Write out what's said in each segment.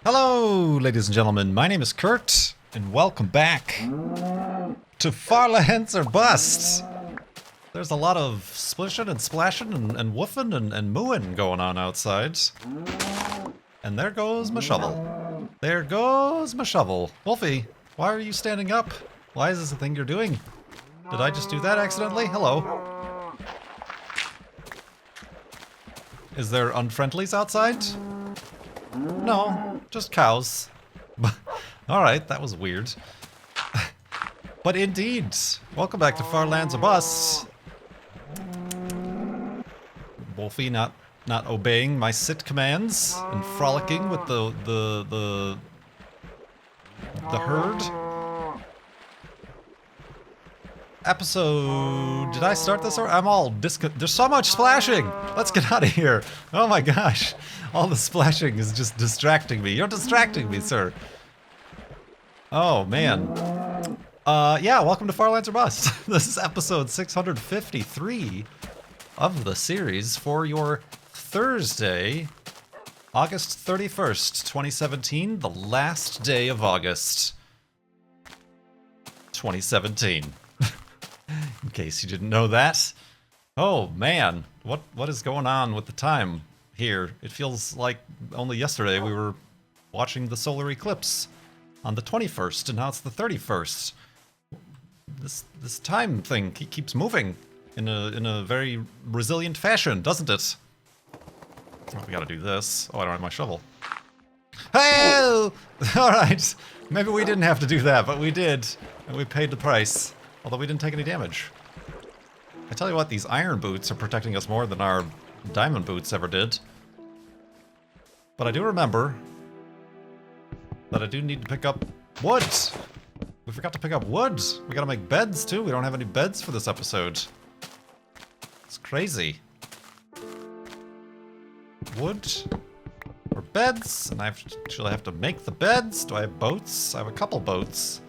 Hello, ladies and gentlemen. My name is Kurt, and welcome back to Farlands or Bust. There's a lot of splishing and splashing and woofing and mooing going on outside. And there goes my shovel. There goes my shovel. Wolfie, why are you standing up? Why is this a thing you're doing? Did I just do that accidentally? Hello. Is there unfriendlies outside? No, just cows. Alright, that was weird. But indeed, welcome back to Farlands or Bust. Wolfie not obeying my sit commands and frolicking with the herd. Episode... Did I start this? Or I'm all there's so much splashing! Let's get out of here! Oh my gosh! All the splashing is just distracting me. You're distracting me, sir! Oh, man. Yeah, welcome to Farlands or Bust. This is episode 653 of the series for your Thursday, August 31st, 2017, the last day of August 2017. In case you didn't know that. Oh man, what is going on with the time here? It feels like only yesterday we were watching the solar eclipse on the 21st, and now it's the 31st. This time thing keeps moving in a very resilient fashion, doesn't it? Oh, we gotta do this. Oh, I don't have my shovel. Hey! Alright. Maybe we didn't have to do that, but we did. And we paid the price. Although we didn't take any damage. I tell you what, these iron boots are protecting us more than our diamond boots ever did. But I do remember that I do need to pick up wood. We forgot to pick up wood. We gotta make beds too. We don't have any beds for this episode. It's crazy. Wood for beds, and I actually have to make the beds. Do I have boats? I have a couple boats.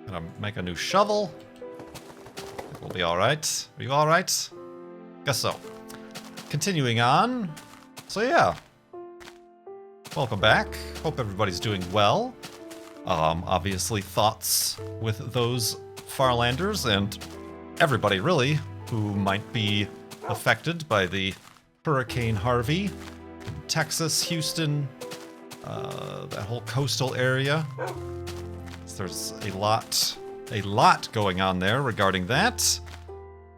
Gonna make a new shovel. We'll be alright. Are you alright? Guess so. Continuing on. So yeah. Welcome back. Hope everybody's doing well. Obviously thoughts with those Farlanders and everybody really who might be affected by the Hurricane Harvey. Texas, Houston, that whole coastal area. There's a lot going on there regarding that.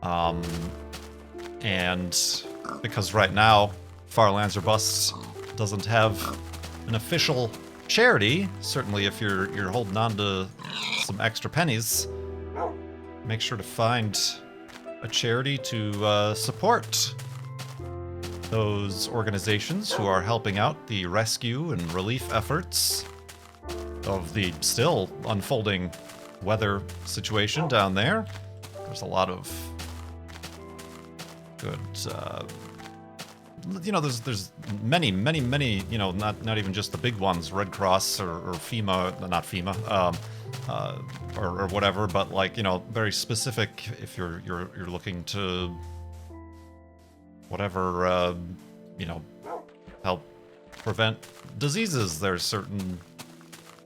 And because right now, Farlands or Bust doesn't have an official charity, certainly if you're holding on to some extra pennies, make sure to find a charity to support those organizations who are helping out the rescue and relief efforts of the still unfolding weather situation down there. There's a lot of good, there's many, not even just the big ones, Red Cross or FEMA, not FEMA, or whatever, but like, very specific if you're looking to whatever, help prevent diseases. There's certain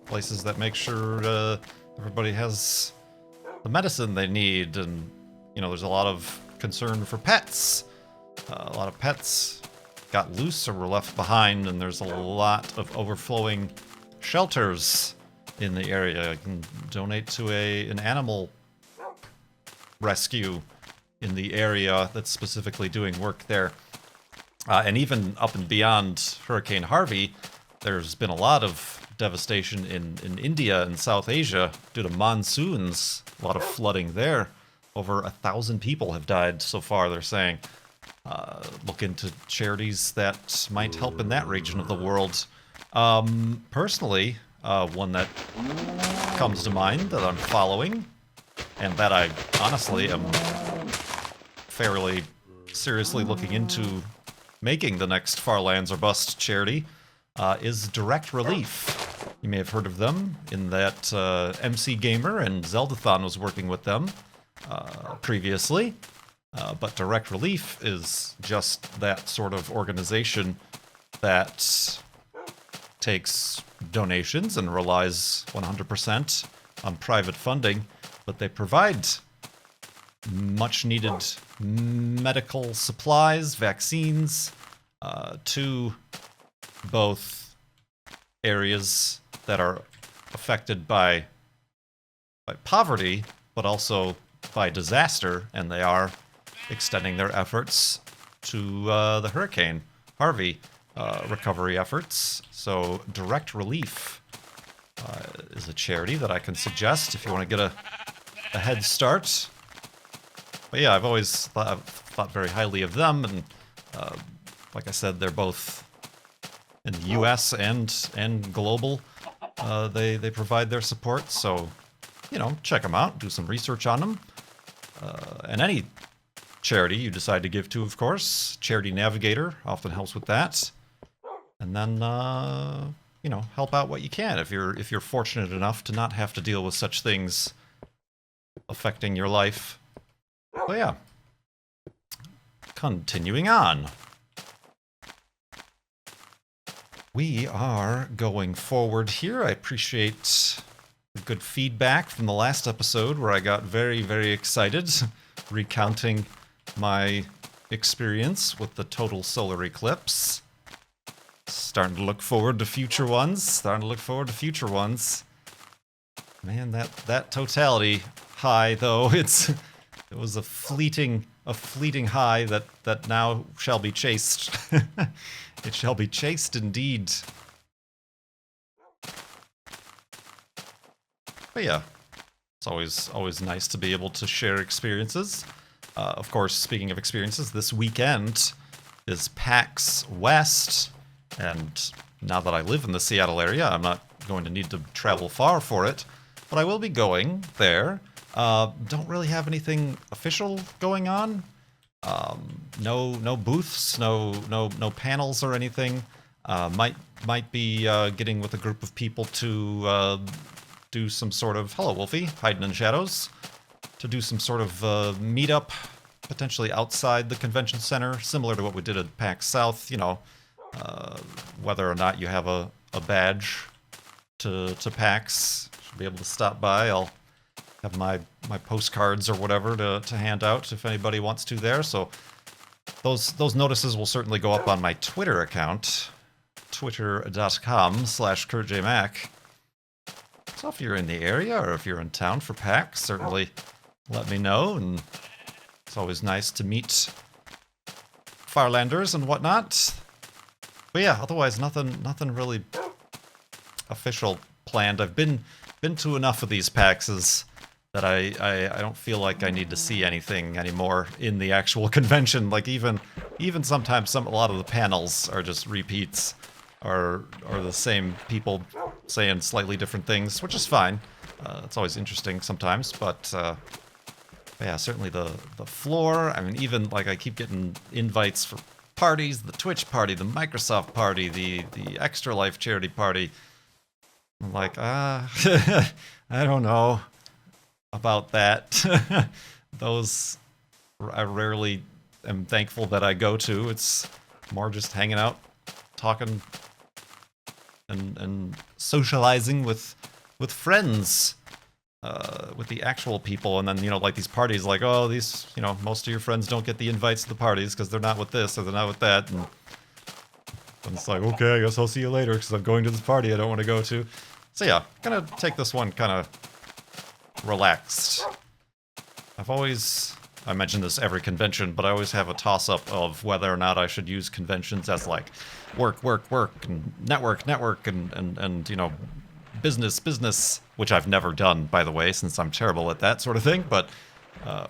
places that make sure everybody has the medicine they need, and there's a lot of concern for pets. A lot of pets got loose or were left behind, and there's a lot of overflowing shelters in the area. You can donate to an animal rescue in the area that's specifically doing work there. And even up and beyond Hurricane Harvey, there's been a lot of devastation in India and South Asia due to monsoons. A lot of flooding there. Over 1,000 people have died so far, they're saying. Look into charities that might help in that region of the world. Personally, one that comes to mind that I'm following, and that I honestly am fairly seriously looking into making the next Farlands or Bust charity, is Direct Relief. You may have heard of them in that MC Gamer and Zeldathon was working with them previously. But Direct Relief is just that sort of organization that takes donations and relies 100% on private funding, but they provide much needed medical supplies, vaccines, to both areas that are affected by poverty, but also by disaster, and they are extending their efforts to the Hurricane Harvey recovery efforts. So Direct Relief is a charity that I can suggest if you want to get a head start. But yeah, I've always thought very highly of them, and like I said, they're both in the U.S. and global. They provide their support, so you know, check them out, do some research on them, and any charity you decide to give to, of course. Charity Navigator often helps with that, and then you know, help out what you can if you're fortunate enough to not have to deal with such things affecting your life. So yeah, continuing on. We are going forward here. I appreciate the good feedback from the last episode where I got very, very excited recounting my experience with the total solar eclipse. Starting to look forward to future ones. Man, that totality high, though, it was a fleeting high that now shall be chased. It shall be chased indeed. But yeah, it's always nice to be able to share experiences. Of course, speaking of experiences, this weekend is PAX West, and now that I live in the Seattle area, I'm not going to need to travel far for it, but I will be going there. Don't really have anything official going on. No booths, no panels or anything. Might be getting with a group of people to do some sort of, hello Wolfie, hiding in shadows, to do some sort of meetup, potentially outside the convention center, similar to what we did at PAX South. You know, whether or not you have a badge to PAX, should be able to stop by. I'll have my postcards or whatever to hand out if anybody wants to there. So those notices will certainly go up on my Twitter account, twitter.com/KurtJMac. So if you're in the area or if you're in town for PAX, certainly let me know. And it's always nice to meet Firelanders and whatnot. But yeah, otherwise nothing really official planned. I've been to enough of these PAXs that I don't feel like I need to see anything anymore in the actual convention. Like even sometimes a lot of the panels are just repeats or the same people saying slightly different things, which is fine. It's always interesting sometimes, but yeah, certainly the floor. I mean, even like I keep getting invites for parties, the Twitch party, the Microsoft party, the Extra Life charity party. I'm like, I don't know about that. Those I rarely am thankful that I go to. It's more just hanging out, talking, and socializing with friends, with the actual people. And then, you know, like these parties, like, oh, these, you know, most of your friends don't get the invites to the parties because they're not with this or they're not with that. And it's like, okay, I guess I'll see you later because I'm going to this party I don't want to go to. So yeah, gonna take this one kind of relaxed. I mention this every convention, but I always have a toss-up of whether or not I should use conventions as like work, and network, and you know, business, which I've never done, by the way, since I'm terrible at that sort of thing, but,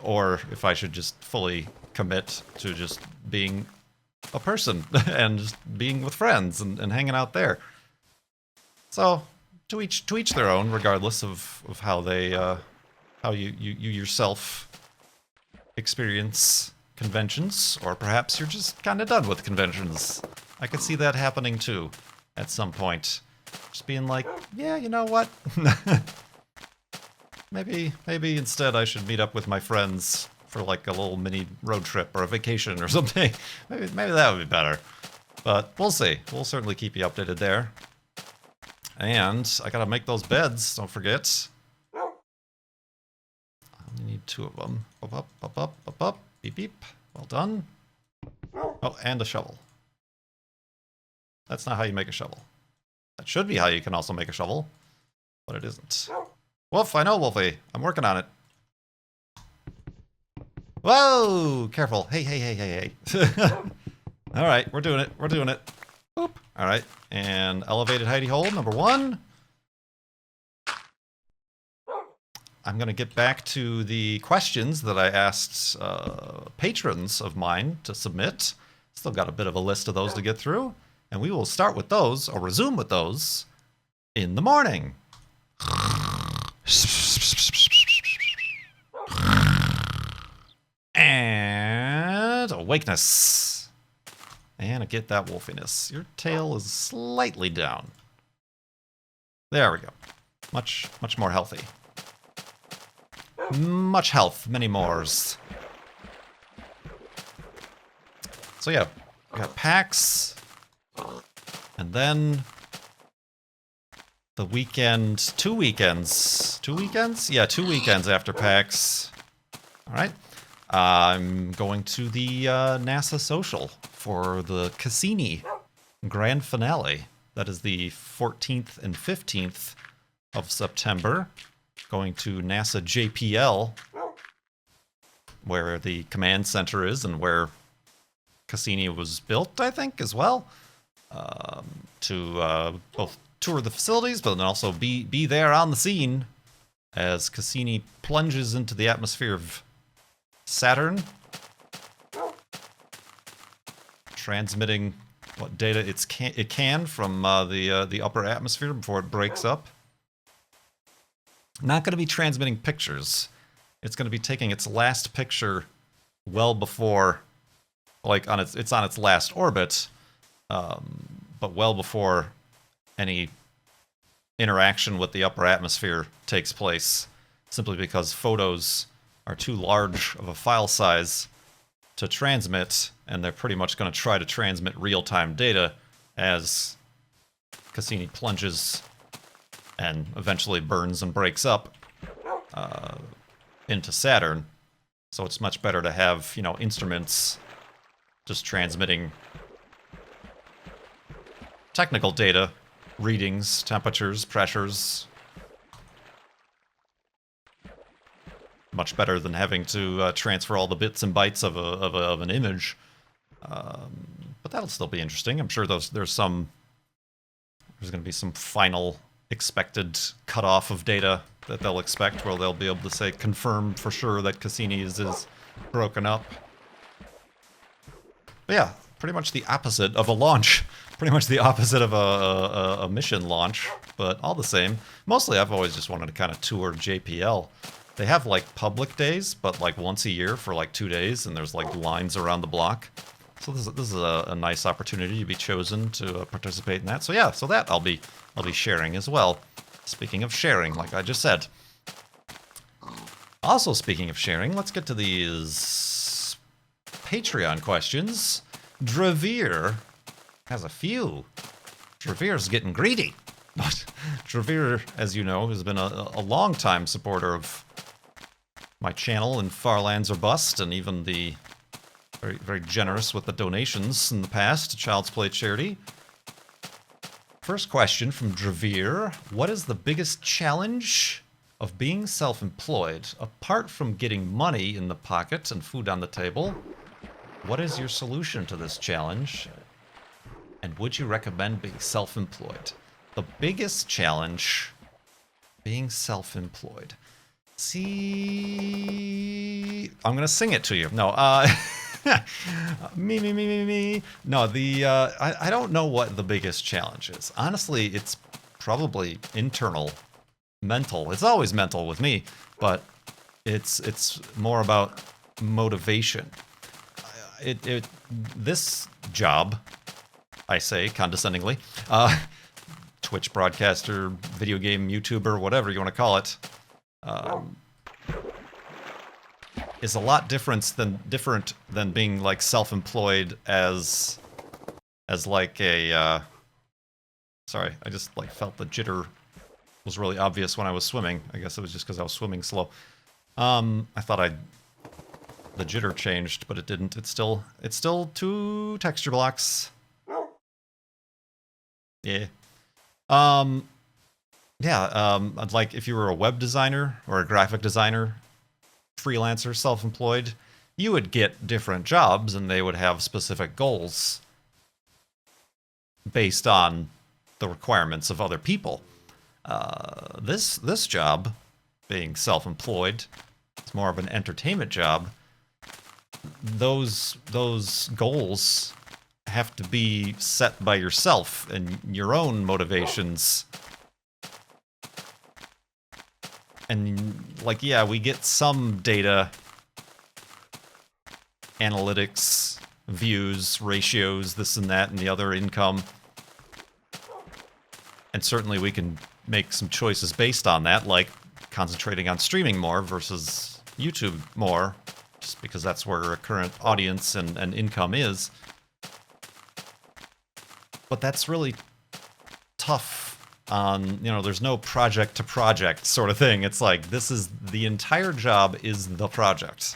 or if I should just fully commit to just being a person and just being with friends and hanging out there. So, to each their own, regardless of how they, how you yourself experience conventions, or perhaps you're just kind of done with conventions. I could see that happening too, at some point. Just being like, yeah, you know what? maybe instead I should meet up with my friends for like a little mini road trip or a vacation or something. Maybe that would be better. But we'll see. We'll certainly keep you updated there. And I gotta make those beds, don't forget. I only need 2 of them. Up, up, up, up, up, up. Beep, beep. Well done. Oh, and a shovel. That's not how you make a shovel. That should be how you can also make a shovel, but it isn't. Wolf, I know, Wolfie. I'm working on it. Whoa! Careful. Hey, hey, hey, hey, hey. All right, we're doing it. We're doing it. Boop. All right, and elevated hidey hole number 1. I'm going to get back to the questions that I asked patrons of mine to submit. Still got a bit of a list of those to get through. And we will start with those, or resume with those, in the morning. And awakeness. And I get that wolfiness. Your tail is slightly down. There we go. Much more healthy. Much health, many mores. So yeah, we got PAX. And then the weekend, 2 weekends. 2 weekends? Yeah, 2 weekends after PAX. All right. I'm going to the NASA social for the Cassini grand finale. That is the 14th and 15th of September. Going to NASA JPL, where the command center is and where Cassini was built, I think, as well. To both tour the facilities, but then also be there on the scene as Cassini plunges into the atmosphere of Saturn, transmitting what data it can from the upper atmosphere before it breaks up. Not going to be transmitting pictures. It's going to be taking its last picture well before, like it's on its last orbit. But well before any interaction with the upper atmosphere takes place, simply because photos are too large of a file size to transmit, and they're pretty much going to try to transmit real-time data as Cassini plunges and eventually burns and breaks up into Saturn. So it's much better to have, instruments just transmitting technical data, readings, temperatures, pressures. Much better than having to transfer all the bits and bytes of an image. But that'll still be interesting. I'm sure there's going to be some final expected cutoff of data that they'll expect, where they'll be able to say confirm for sure that Cassini is broken up. But yeah, pretty much the opposite of a launch. Pretty much the opposite of a mission launch, but all the same. Mostly I've always just wanted to kind of tour JPL. They have like public days, but like once a year for like 2 days, and there's like lines around the block. So this is a nice opportunity to be chosen to participate in that. So yeah, so that I'll be sharing as well. Speaking of sharing, like I just said. Also speaking of sharing, let's get to these Patreon questions. Dravir has a few. Dravir's getting greedy. But Dravir, as you know, has been a long-time supporter of my channel and Far Lands or Bust, and even the very, very generous with the donations in the past to Child's Play charity. First question from Dravir. What is the biggest challenge of being self-employed? Apart from getting money in the pocket and food on the table, what is your solution to this challenge? And would you recommend being self-employed? The biggest challenge, being self-employed. See, I'm gonna sing it to you. No, me. No, I don't know what the biggest challenge is. Honestly, it's probably internal, mental. It's always mental with me, but it's more about motivation. This job, I say condescendingly, Twitch broadcaster, video game YouTuber, whatever you want to call it, is a lot different than being like self-employed as like a sorry, I just like felt the jitter was really obvious when I was swimming. I guess it was just because I was swimming slow. I thought the jitter changed, but it didn't. It's still 2 texture blocks. Yeah. Yeah, like if you were a web designer or a graphic designer, freelancer, self-employed, you would get different jobs and they would have specific goals based on the requirements of other people. This job, being self-employed, it's more of an entertainment job. Those goals have to be set by yourself and your own motivations. And like, yeah, we get some data, analytics, views, ratios, this and that, and the other, income. And certainly we can make some choices based on that, like concentrating on streaming more versus YouTube more, just because that's where our current audience and income is. But that's really tough on, you know, there's no project to project sort of thing. It's like, this is the entire job is the project.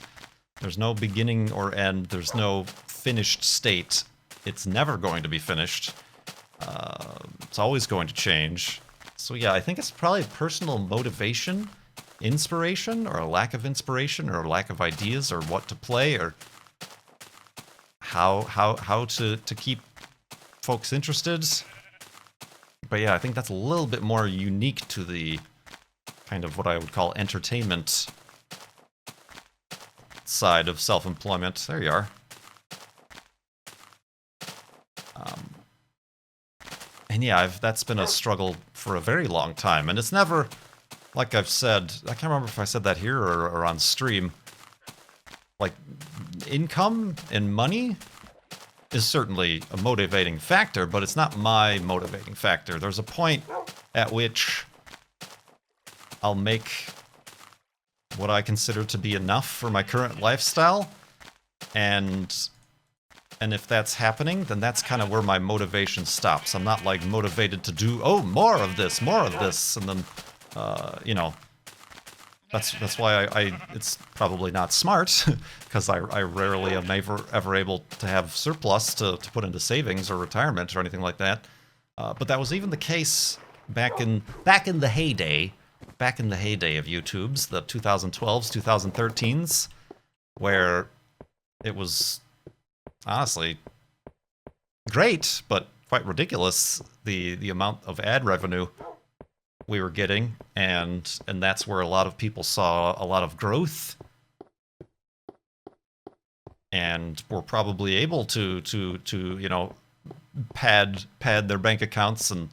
There's no beginning or end. There's no finished state. It's never going to be finished. It's always going to change. So yeah, I think it's probably personal motivation, inspiration, or a lack of inspiration, or a lack of ideas, or what to play, or how to keep folks interested. But yeah, I think that's a little bit more unique to the kind of what I would call entertainment side of self-employment. There you are. And yeah, that's been a struggle for a very long time. And it's never, like I've said, I can't remember if I said that here or on stream, like, income and money is certainly a motivating factor, but it's not my motivating factor. There's a point at which I'll make what I consider to be enough for my current lifestyle, and if that's happening, then that's kind of where my motivation stops. I'm not like motivated to do, oh, more of this, and then, you know, that's why I it's probably not smart, because I rarely am ever able to have surplus to put into savings or retirement or anything like that. But that was even the case back in the heyday of YouTube's, the 2012s, 2013s, where it was honestly great, but quite ridiculous, the amount of ad revenue we were getting, and that's where a lot of people saw a lot of growth, and were probably able to you know, pad their bank accounts and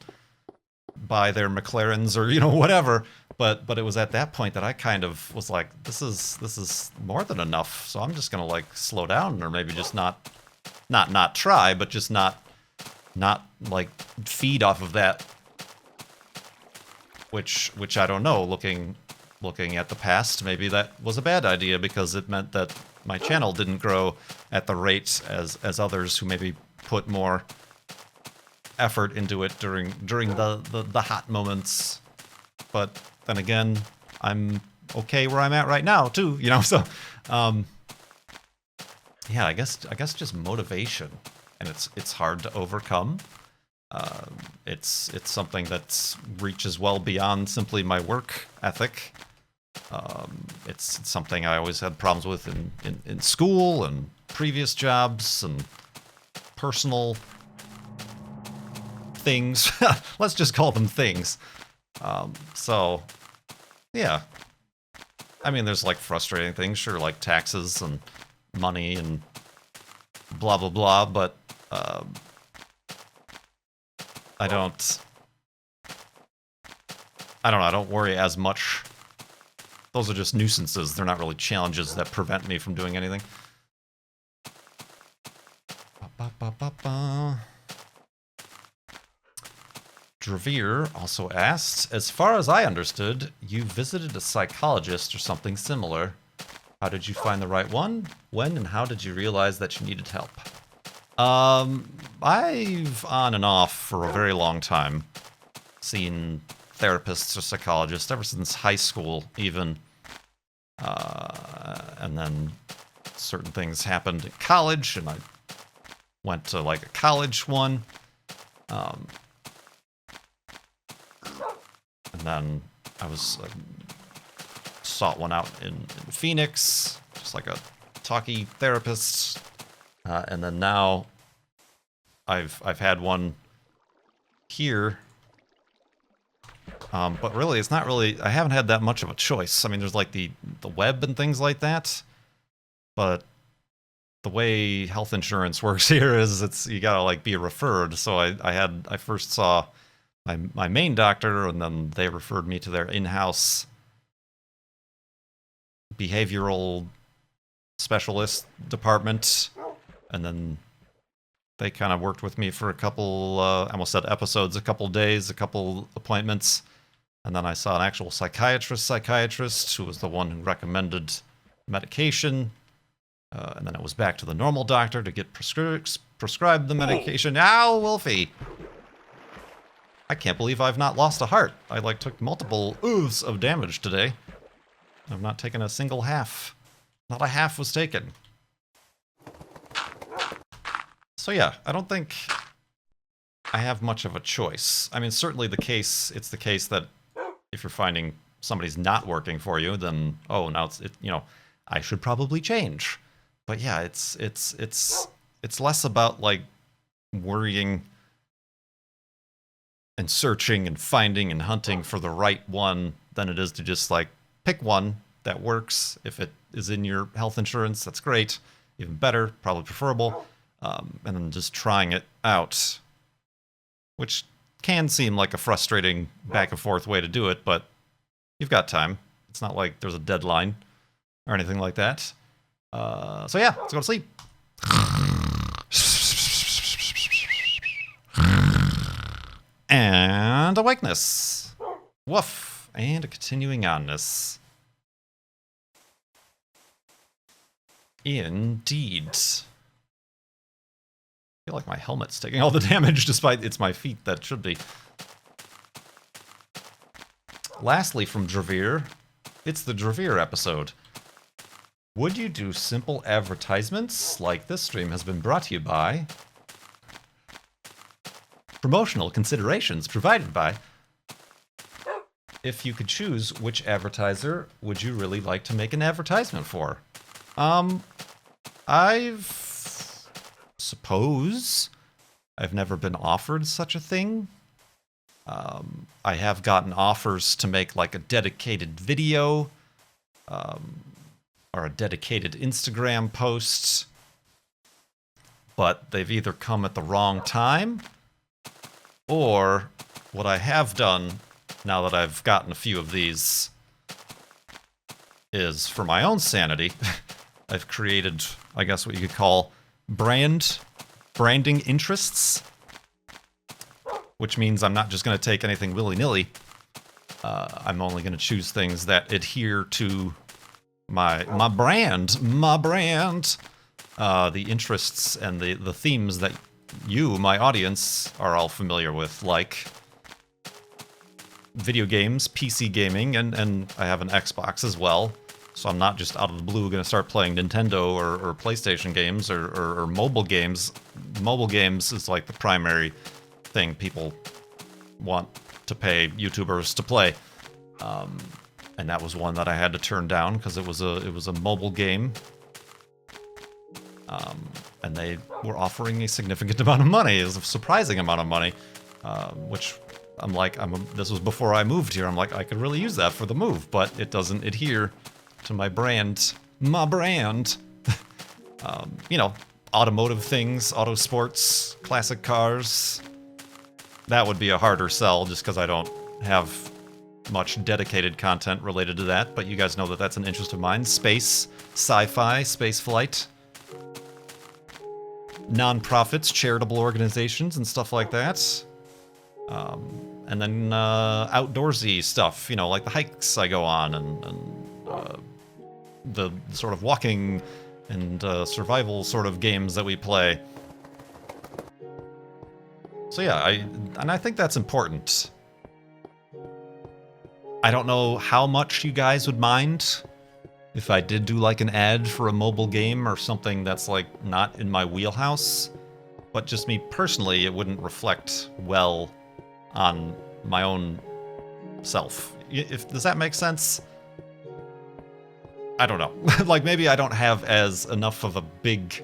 buy their McLarens or, you know, whatever. But it was at that point that I kind of was like, this is more than enough. So I'm just gonna like slow down, or maybe just not try, but just not like feed off of that. Which I don't know. Looking at the past, maybe that was a bad idea, because it meant that my channel didn't grow at the rate as others who maybe put more effort into it during the hot moments. But then again, I'm okay where I'm at right now too, you know. So yeah, I guess just motivation, and it's hard to overcome. It's something that reaches well beyond simply my work ethic. It's something I always had problems with in school and previous jobs and personal things. Let's just call them things. So, yeah. I mean, there's like frustrating things, sure, like taxes and money and blah, blah, blah, but I don't know, I don't worry as much. Those are just nuisances. They're not really challenges that prevent me from doing anything. Dravir also asked, as far as I understood, you visited a psychologist or something similar. How did you find the right one? When and how did you realize that you needed help? I've on and off for a very long time seen therapists or psychologists ever since high school, even. And then certain things happened in college, and I went to like a college one. And then I was sought one out in Phoenix, just like a talky therapist. And then now I've had one here. But really, it's not really, I haven't had that much of a choice. I mean, there's like the web and things like that. But the way health insurance works here is you gotta like be referred. So I first saw my main doctor, and then they referred me to their in-house behavioral specialist department, and then they kind of worked with me for a couple, I almost said episodes, a couple days, a couple appointments, and then I saw an actual psychiatrist who was the one who recommended medication, and then it was back to the normal doctor to get prescribed the medication. Ow, Wolfie! I can't believe I've not lost a heart. I like took multiple oohs of damage today. I've not taken a single half. Not a half was taken. So yeah, I don't think I have much of a choice. I mean, certainly it's the case that if you're finding somebody's not working for you, then, oh, now I should probably change. But yeah, it's less about like worrying and searching and finding and hunting for the right one than it is to just like pick one that works. If it is in your health insurance, that's great. Even better, probably preferable. And then just trying it out, which can seem like a frustrating back and forth way to do it, but you've got time. It's not like there's a deadline or anything like that. So yeah, let's go to sleep. And awakeness. Woof. And a continuing onness. Indeed. I feel like my helmet's taking all the damage despite it's my feet that should be. Lastly from Dravir, it's the Dravir episode. Would you do simple advertisements like this stream has been brought to you by? Promotional considerations provided by. If you could choose, which advertiser would you really like to make an advertisement for? I've never been offered such a thing. I have gotten offers to make like a dedicated video, or a dedicated Instagram post, but they've either come at the wrong time, or what I have done, now that I've gotten a few of these, is for my own sanity, I've created, I guess what you could call branding interests, which means I'm not just going to take anything willy-nilly. I'm only going to choose things that adhere to my brand, the interests and the themes that you, my audience, are all familiar with, like video games, PC gaming, and I have an Xbox as well. So I'm not just out of the blue going to start playing Nintendo or PlayStation games or mobile games. Mobile games is like the primary thing people want to pay YouTubers to play. And that was one that I had to turn down because it was a mobile game. And they were offering a significant amount of money. It was a surprising amount of money, which I'm like, this was before I moved here. I'm like, I could really use that for the move, but it doesn't adhere to my brand. Automotive things, auto sports, classic cars. That would be a harder sell just because I don't have much dedicated content related to that, but you guys know that that's an interest of mine. Space, sci-fi, space flight, non-profits, charitable organizations, and stuff like that. And then outdoorsy stuff, like the hikes I go on and the sort of walking and survival sort of games that we play. So yeah, I think that's important. I don't know how much you guys would mind if I did do like an ad for a mobile game or something that's like not in my wheelhouse, but just me personally, it wouldn't reflect well on my own self. Does that make sense? I don't know. Like maybe I don't have enough of a big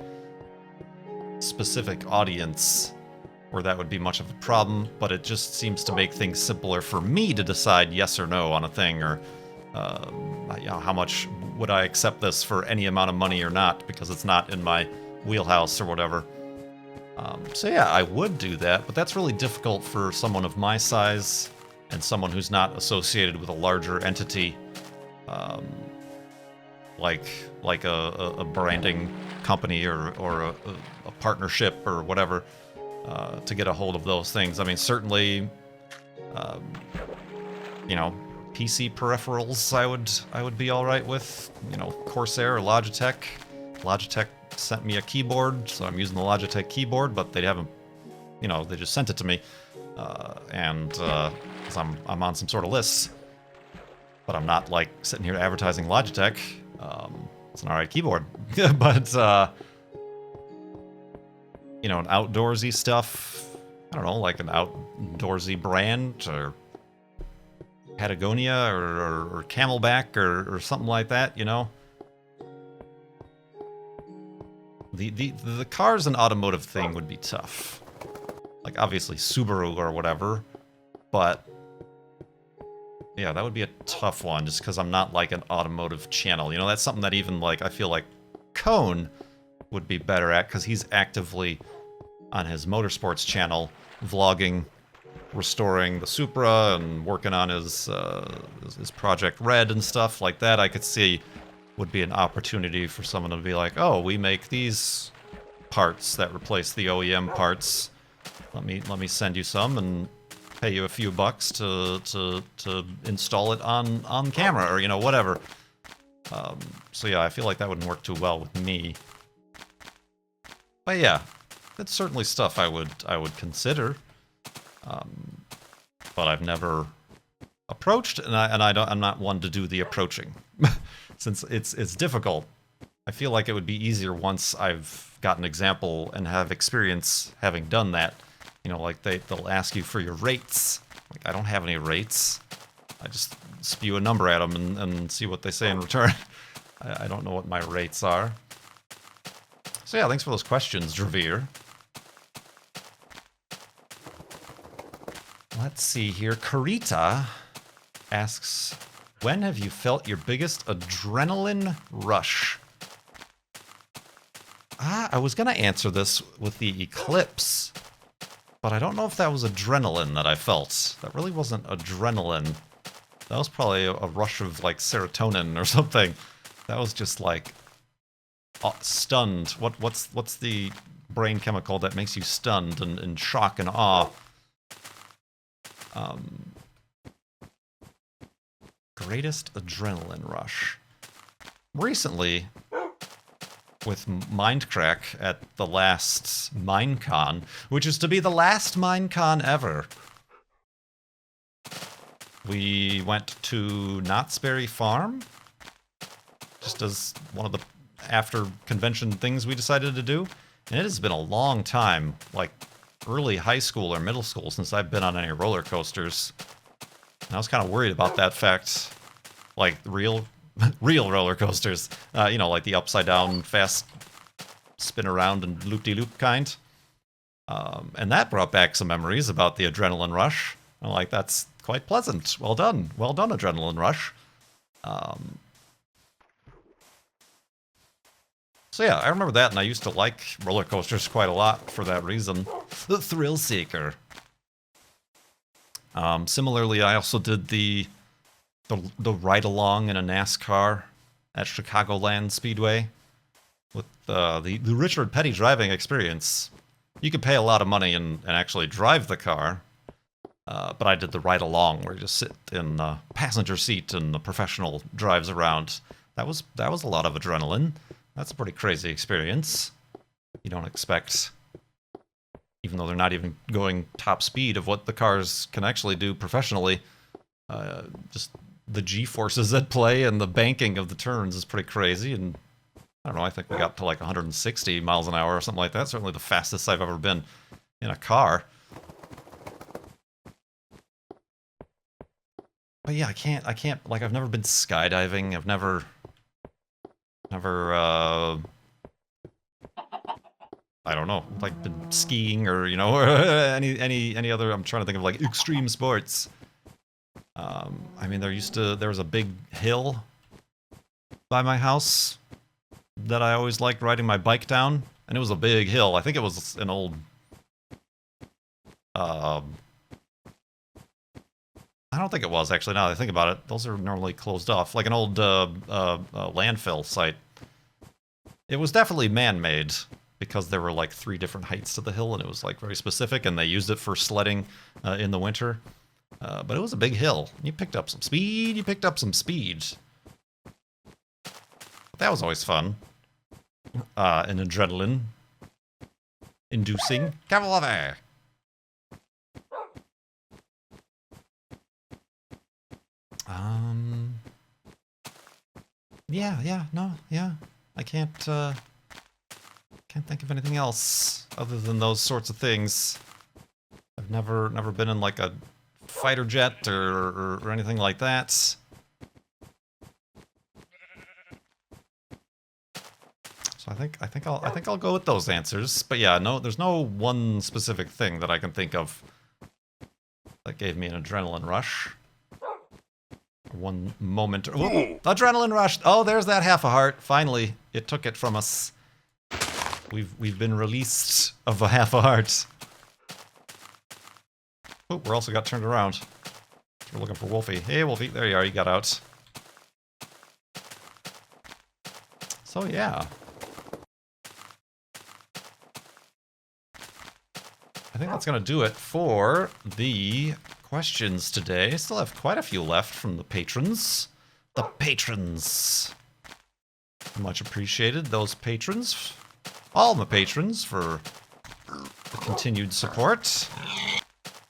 specific audience where that would be much of a problem, but it just seems to make things simpler for me to decide yes or no on a thing, or you know, how much would I accept this for any amount of money or not, because it's not in my wheelhouse or whatever. So yeah, I would do that, but that's really difficult for someone of my size and someone who's not associated with a larger entity, like a branding company or a partnership or whatever. To get a hold of those things. I mean, certainly, you know, PC peripherals I would be all right with. You know, Corsair or Logitech. Logitech sent me a keyboard, so I'm using the Logitech keyboard, but they haven't, you know, they just sent it to me, and 'cause I'm on some sort of list, but I'm not like sitting here advertising Logitech. It's an alright keyboard, but you know, an outdoorsy stuff, I don't know, like an outdoorsy brand, or Patagonia, or Camelback, or something like that, you know? The cars and automotive thing would be tough. Like, obviously Subaru or whatever, but yeah, that would be a tough one, just because I'm not like an automotive channel. You know, that's something that even, like, I feel like Cone would be better at, because he's actively on his motorsports channel vlogging, restoring the Supra, and working on his Project Red and stuff like that. I could see would be an opportunity for someone to be like, oh, we make these parts that replace the OEM parts. Let me send you some and pay you a few bucks to install it on camera, or, you know, whatever. So yeah, I feel like that wouldn't work too well with me. But yeah, that's certainly stuff I would consider. But I've never approached, and I'm not one to do the approaching, since it's difficult. I feel like it would be easier once I've got an example and have experience having done that. You know, like they'll ask you for your rates. Like, I don't have any rates. I just spew a number at them and see what they say in return. I don't know what my rates are. So yeah, thanks for those questions, Dravir. Let's see here. Karita asks, when have you felt your biggest adrenaline rush? I was going to answer this with the eclipse, but I don't know if that was adrenaline that I felt. That really wasn't adrenaline. That was probably a rush of, like, serotonin or something. That was just, like, stunned. What's the brain chemical that makes you stunned and in shock and awe? Greatest adrenaline rush. Recently, with Mindcrack at the last Minecon, which is to be the last Minecon ever, we went to Knott's Berry Farm, just as one of the after-convention things we decided to do, and it has been a long time, like early high school or middle school, since I've been on any roller coasters. And I was kind of worried about that fact, like real roller coasters, you know, like the upside down, fast spin around and loop-de-loop kind. And that brought back some memories about the adrenaline rush. I'm like, that's quite pleasant. Well done, adrenaline rush. So yeah, I remember that, and I used to like roller coasters quite a lot for that reason. The thrill seeker. Similarly, I also did the ride-along in a NASCAR at Chicagoland Speedway with the Richard Petty driving experience. You could pay a lot of money and actually drive the car, but I did the ride-along where you just sit in the passenger seat and the professional drives around. That was a lot of adrenaline. That's a pretty crazy experience. You don't expect, even though they're not even going top speed of what the cars can actually do professionally, just the G-forces at play and the banking of the turns is pretty crazy. And I don't know, I think we got to like 160 miles an hour or something like that. Certainly the fastest I've ever been in a car. But yeah, I can't, like, I've never been skydiving. I've never, I don't know, like, been skiing or, you know, any other, I'm trying to think of, like, extreme sports. I mean, there was a big hill by my house that I always liked riding my bike down, and it was a big hill. I think it was an old, I don't think it was, actually, now that I think about it. Those are normally closed off, like an old landfill site. It was definitely man-made, because there were like 3 different heights to the hill, and it was like very specific, and they used it for sledding in the winter. But it was a big hill. You picked up some speed, That was always fun. And adrenaline inducing. Cavalry! Yeah. I can't think of anything else other than those sorts of things. I've never been in like a fighter jet or anything like that. So I think I'll go with those answers. But yeah, no, there's no one specific thing that I can think of that gave me an adrenaline rush. One moment. Ooh, adrenaline rush. Oh, there's that half a heart. Finally, it took it from us. We've been released of a half a heart. Oh, we're also got turned around. We're looking for Wolfie. Hey, Wolfie. There you are. You got out. So, yeah. I think that's going to do it for the questions today. Still have quite a few left from the patrons. The patrons. Much appreciated, those patrons. All the patrons for the continued support.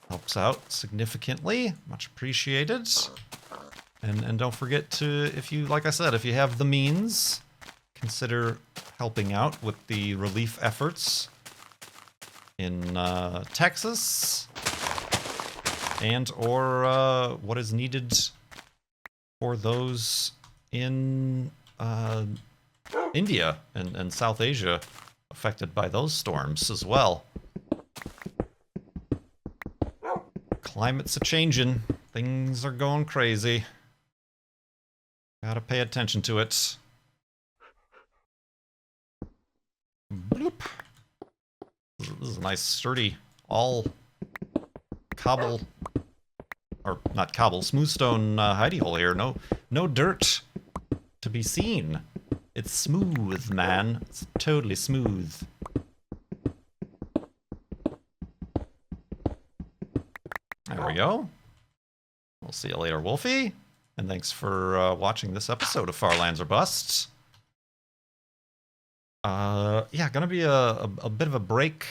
Helps out significantly. Much appreciated. And don't forget to, if you, like I said, if you have the means, consider helping out with the relief efforts in Texas, and or what is needed for those in India and South Asia affected by those storms as well. Climate's a-changin'. Things are going crazy. Gotta pay attention to it. Bloop. This is a nice, sturdy, all cobble, or not cobble, smooth stone hidey hole here. No dirt to be seen. It's smooth, man. It's totally smooth. There we go. We'll see you later, Wolfie. And thanks for watching this episode of Far Lands or Busts. Yeah, gonna be a bit of a break.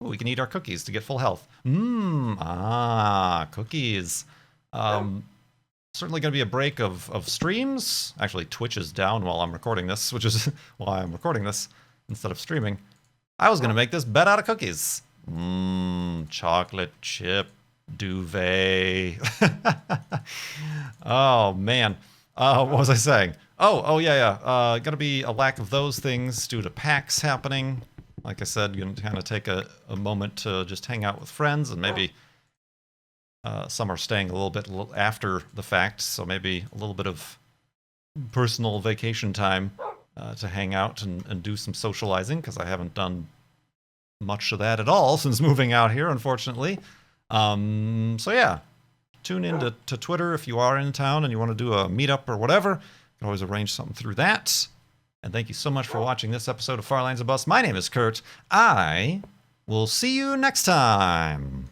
Ooh, we can eat our cookies to get full health. Cookies. Certainly gonna be a break of streams. Actually, Twitch is down while I'm recording this, which is why I'm recording this instead of streaming. I was gonna make this bet out of cookies. Chocolate chip duvet. Oh, man. What was I saying? Oh, yeah. Gonna be a lack of those things due to PAX happening. Like I said, gonna kind of take a moment to just hang out with friends, and maybe some are staying a little bit after the fact, so maybe a little bit of personal vacation time to hang out and do some socializing, because I haven't done much of that at all since moving out here, unfortunately. So yeah, tune in to Twitter if you are in town and you want to do a meetup or whatever. You can always arrange something through that. And thank you so much for watching this episode of Far Lands of Bust. My name is Kurt. I will see you next time.